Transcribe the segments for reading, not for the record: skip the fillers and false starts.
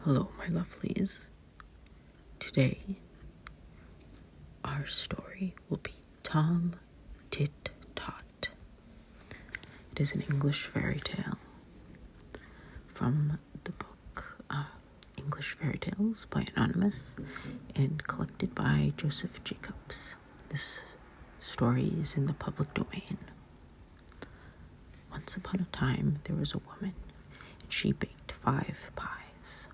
Hello, my lovelies. Today, our story will be Tom Tit Tot. It is an English fairy tale from the book English Fairy Tales by Anonymous and collected by Joseph Jacobs. This story is in the public domain. Once upon a time, there was a woman, and she baked 5 pies.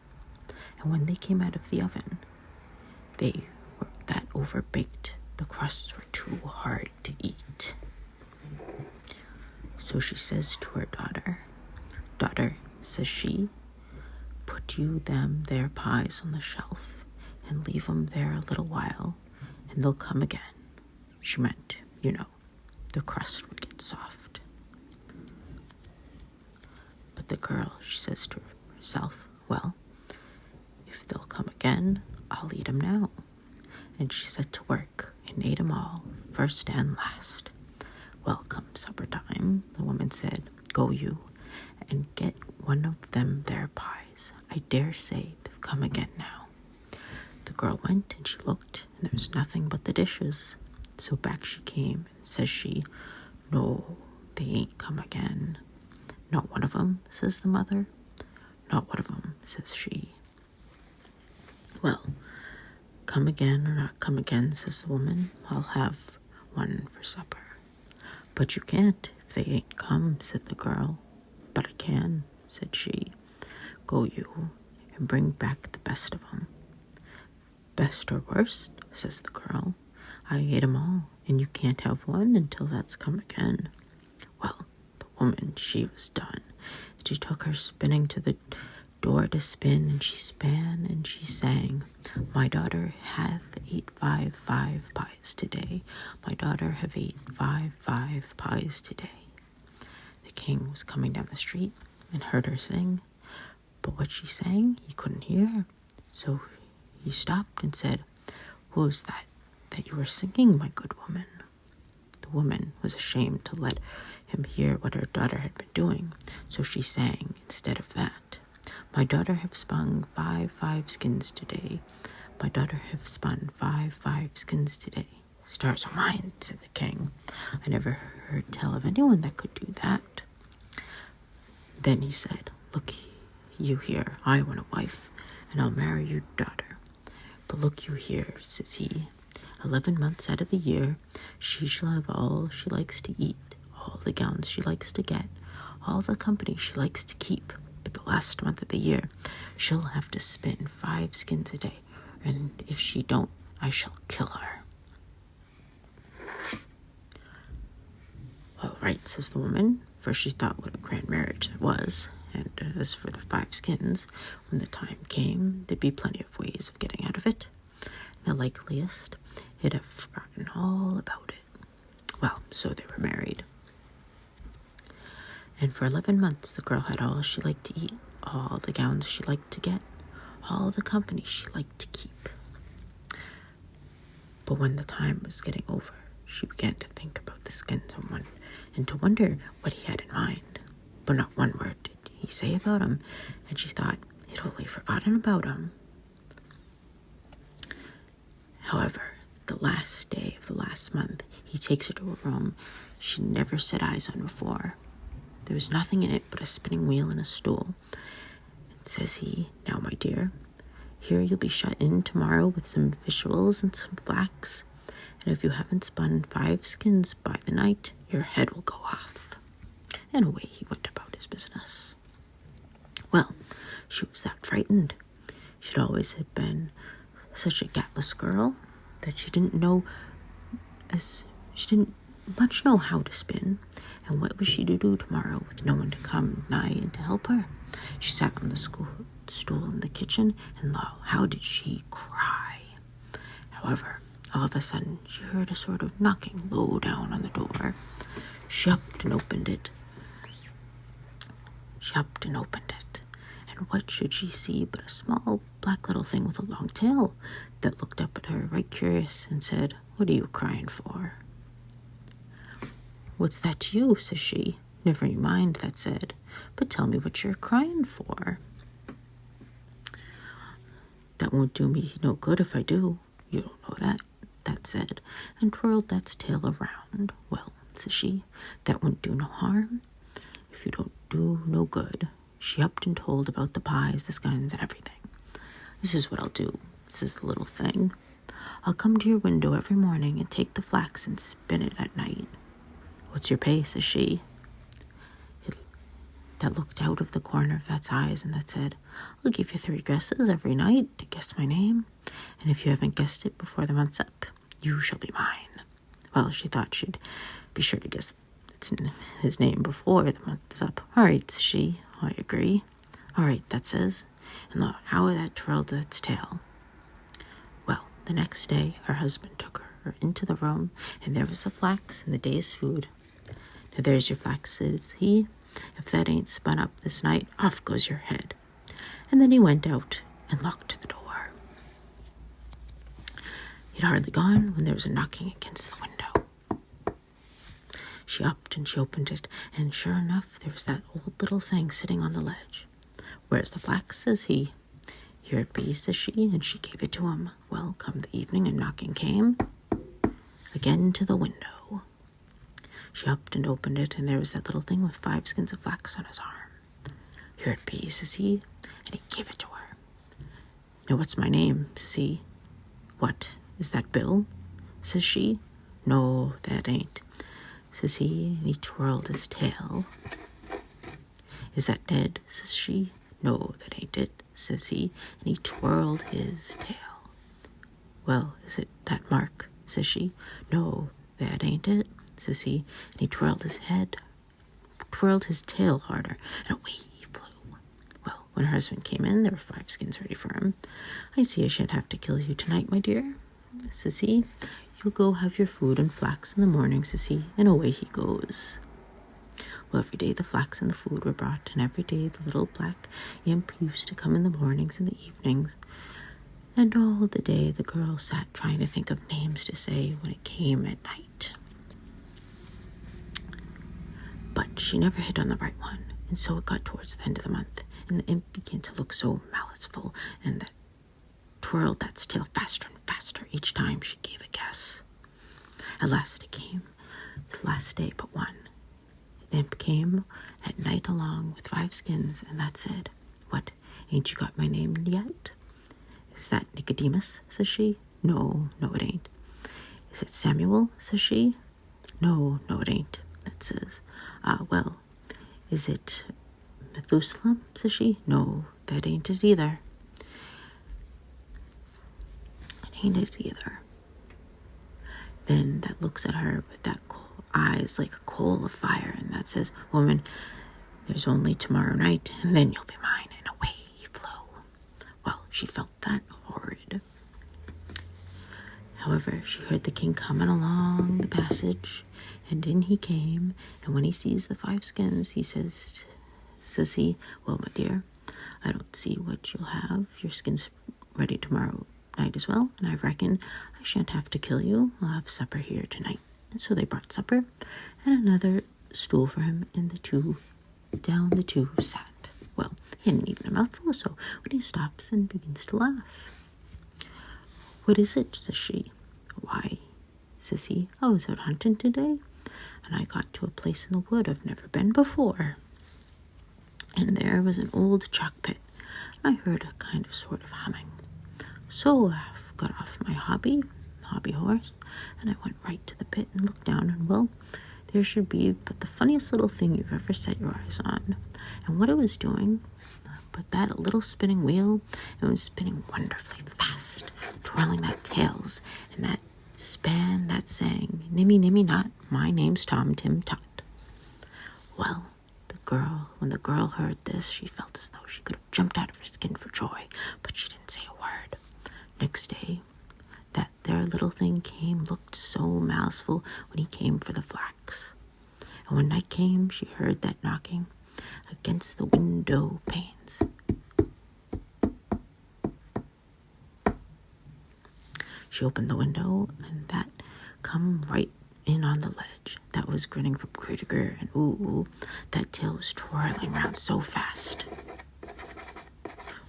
And when they came out of the oven, they were that overbaked, the crusts were too hard to eat. So she says to her daughter, "Daughter," says she, "put you them their pies on the shelf and leave 'em there a little while, and they'll come again." She meant, the crust would get soft. But the girl, she says to herself, "Well, if they'll come again, I'll eat 'em now." And she set to work and ate 'em all, first and last. Well, come supper time, the woman said, "Go you and get one of them there pies. I dare say they've come again now." The girl went and she looked, and there was nothing but the dishes. So back she came, and says she, "No, they ain't come again." "Not one of 'em," says the mother. "Not one of 'em," says she. "Well, come again or not come again," says the woman, "I'll have one for supper." "But you can't if they ain't come," said the girl. "But I can," said she. "Go you and bring back the best of 'em." "Best or worst," says the girl. "I ate 'em all, and you can't have one until that's come again." Well, the woman, she was done. She took her spinning to the door to spin, and she span and she sang, "My daughter hath ate 5 pies today. My daughter have ate 5 pies today." The king was coming down the street and heard her sing, but what she sang he couldn't hear. So he stopped and said, "Who was that you were singing, my good woman?" The woman was ashamed to let him hear what her daughter had been doing, so she sang instead of that, "My daughter have spun 5 skins today. My daughter have spun 5 skins today." "Stars o' mine," said the king. "I never heard tell of anyone that could do that." Then he said, "Look you here, I want a wife, and I'll marry your daughter. But look you here," says he, 11 months out of the year, she shall have all she likes to eat, all the gowns she likes to get, all the company she likes to keep. But the last month of the year, she'll have to spin 5 skins a day, and if she don't, I shall kill her." "All right," says the woman, for she thought what a grand marriage it was, and as for the 5 skins, when the time came, there'd be plenty of ways of getting out of it. The likeliest, he'd have forgotten all about it. Well, so they were married. And for 11 months, the girl had all she liked to eat, all the gowns she liked to get, all the company she liked to keep. But when the time was getting over, she began to think about the skins and to wonder what he had in mind. But not one word did he say about him, and she thought he'd only forgotten about him. However, the last day of the last month, he takes her to a room she never set eyes on before. There was nothing in it but a spinning wheel and a stool. And says he, "Now, my dear, here you'll be shut in tomorrow with some victuals and some flax, and if you haven't spun 5 skins by the night, your head will go off." And away he went about his business. Well, she was that frightened. She'd always had been such a gatless girl that she didn't much know how to spin, and what was she to do tomorrow with no one to come nigh and to help her? She sat on the stool in the kitchen, and lo, how did she cry! However, all of a sudden she heard a sort of knocking low down on the door. She upped and opened it. And what should she see but a small black little thing with a long tail that looked up at her right curious and said, "What are you crying for?" "What's that to you?" says she. "Never you mind," that said, "but tell me what you're crying for." That won't do me no good if I do. You don't know that, that said, and twirled that's tail around. Well, says she, that won't do no harm if you don't do no good. She upped and told about the pies, the scones, and everything. This is what I'll do, says the little thing. I'll come to your window every morning and take the flax and spin it at night. What's your pay, says she. That looked out of the corner of that's eyes and that said, I'll give you 3 guesses every night to guess my name, and if you haven't guessed it before the month's up, you shall be mine. Well, she thought she'd be sure to guess his name before the month is up. All right, says she, I agree. All right, that says, and look how that twirled its tail. Well, the next day her husband took her into the room, and there was the flax and the day's food. Now there's your flax, says he. If that ain't spun up this night, off goes your head. And then he went out and locked the door. He'd hardly gone when there was a knocking against the window. She upped and she opened it, and sure enough, there was that old little thing sitting on the ledge. Where's the flax, says he. Here it be, says she, and she gave it to him. Well, come the evening, and knocking came again to the window. She upped and opened it, and there was that little thing with 5 skins of flax on his arm. Here it be, says he, and he gave it to her. Now, what's my name, says he. What, is that Bill, says she. No, that ain't, says he, and he twirled his tail. Is that Ned, says she. No, that ain't it, says he, and he twirled his tail. Well, is it that Mark, says she. No, that ain't it, says he, and he twirled his tail harder, and away he flew. Well, when her husband came in, there were 5 skins ready for him. I see I shan't have to kill you tonight, my dear, says he. You'll go have your food and flax in the morning, says he, and away he goes. Well, every day the flax and the food were brought, and every day the little black imp used to come in the mornings and the evenings, and all the day the girl sat trying to think of names to say when it came at night. But she never hit on the right one, and so it got towards the end of the month, and the imp began to look so maliceful, and that twirled that's tail faster and faster each time she gave a guess. At last it came, the last day but one. The imp came at night along with 5 skins, and that said, What, ain't you got my name yet? Is that Nicodemus, says she. No, it ain't. Is it Samuel, says she. No, it ain't, that says. Well, is it Methuselah, says she. No, that ain't it either. It ain't it either. Then that looks at her with that eyes like a coal of fire, and that says, Woman, there's only tomorrow night, and then you'll be mine, and away he flew. Well, she felt that horrid. However, she heard the king coming along the passage, and in he came, and when he sees the 5 skins, he says he, Well, my dear, I don't see what you'll have. Your skin's ready tomorrow night as well, and I reckon I shan't have to kill you. I'll have supper here tonight. And so they brought supper and another stool for him, and down the two sat. Well, he hadn't even a mouthful, so when he stops and begins to laugh. What is it, says she. Why, says he, I was out hunting today, and I got to a place in the wood I've never been before. And there was an old chalk pit. I heard a kind of sort of humming. So I got off my hobby horse, and I went right to the pit and looked down, and well, there should be but the funniest little thing you've ever set your eyes on. And what it was doing, but that little spinning wheel, it was spinning wonderfully fast, twirling that tails, and that span that sang, Nimmy, nimmy, not, my name's Tom Tit Tot. Well, when the girl heard this, she felt as though she could have jumped out of her skin for joy, but she didn't say a word. Next day, that there little thing looked so maliceful when he came for the flax. And when night came, she heard that knocking against the window panes. She opened the window, and that come right in on the ledge. That was grinning from ear to ear, and ooh, that tail was twirling round so fast.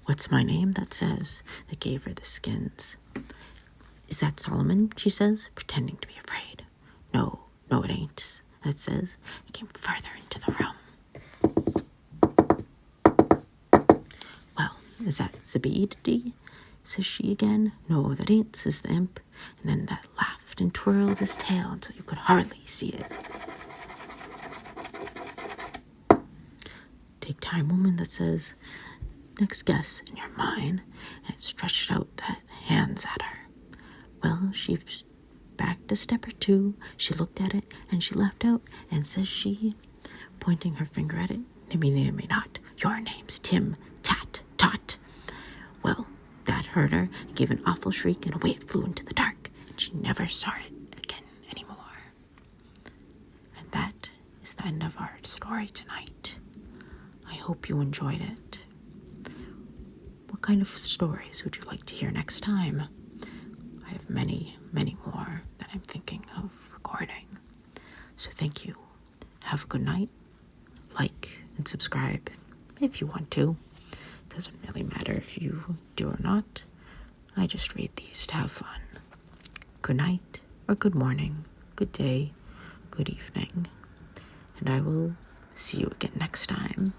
What's my name? That says. They gave her the skins. Is that Solomon? She says, pretending to be afraid. No, it ain't. That says. He came further into the room. Well, is that Zabidi? Says she again. No, that ain't, says the imp. And then that laughed and twirled his tail until you could hardly see it. Take time, woman, that says. Next guess, and you're mine. And it stretched out that hands at her. Well, she backed a step or two. She looked at it, and she laughed out, and says she, pointing her finger at it, nimmy not, your name's Tim Tat Tot. Well, that hurt her, and gave an awful shriek, and away it flew into the dark, and she never saw it again anymore. And that is the end of our story tonight. I hope you enjoyed it. What kind of stories would you like to hear next time? I have many more that I'm thinking of recording. So thank you. Have a good night. Like and subscribe if you want to. It doesn't really matter if you do or not. I just read these to have fun. Good night, or good morning, good day, good evening. And I will see you again next time.